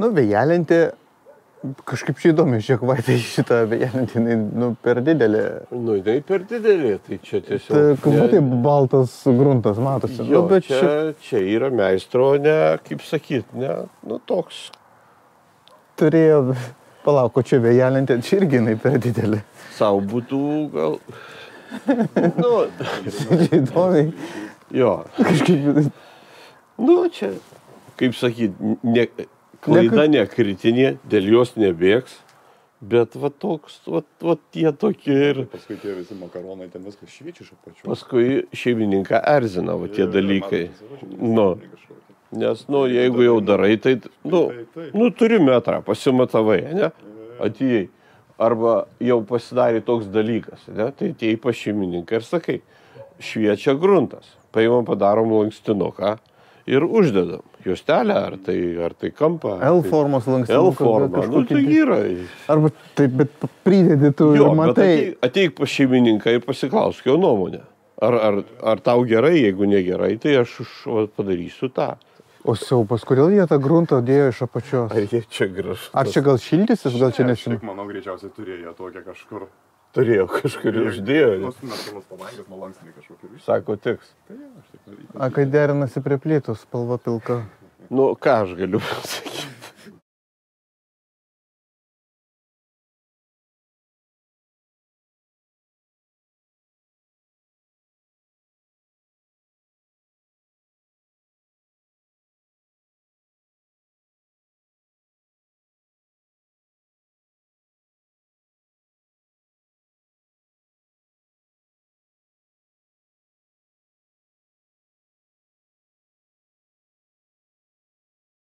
Nu, vėjelintė, kažkaip čia įdomi, žiūrėk, Vaitai, šitą vėjelintį, nu, per didelė. Nu, jinai per didelė, tai čia tiesiog... Tai kaip tai baltas gruntas, matosi. Jo, Nu, bet čia yra meistro, ne, kaip sakyt, ne, nu, toks. turėjo, palauk, o čia vėjelintė, čia irgi jinai per didelė. Sau būtų gal... Nu, Įdomiai. jo. Kažkaip... Nu, čia, kaip sakyt, klaida nekritinė, dėl jos nebėgs, bet va toks, va tie tokie ir... Paskui tie visi makaronai, ten viskas šviečia iš apačios. Paskui šeimininką erzina, va tie dalykai. Nu, nes, nu, jeigu jau darai, tai, nu, turi metrą, pasimatavai, ne, atėjai. Arba jau pasidarė toks dalykas, ne, tai atėjai pas šeimininką ir sakai, šviečia gruntas, paimam, padarom lankstinuką ir uždedam. Juostelę, ar tai kampą. L formos lankstinukas. L forma, nu tai yra. Arba taip, bet pridedi tu Jo, ir matai. bet ateik pas šeimininką ir pasiklausk jo nuomonę. Ar tau gerai, jeigu negerai, tai aš padarysiu tą. O siaupas, kodėl jie tą gruntą dėjo iš apačios? Ar jie čia gražu? Ar čia gal šildysis, gal čia nesim? Šiaip, manau, greičiausiai turėjo tokią kažkur. Turėjo kažkur ir uždėjo. Nustumės pabaigas, nuolankstiniai kažkokį. Sako, tiks. Tai aš taip A, kai derinasi prie plytų, spalva pilka. Nu, ką aš galiu pasakyti?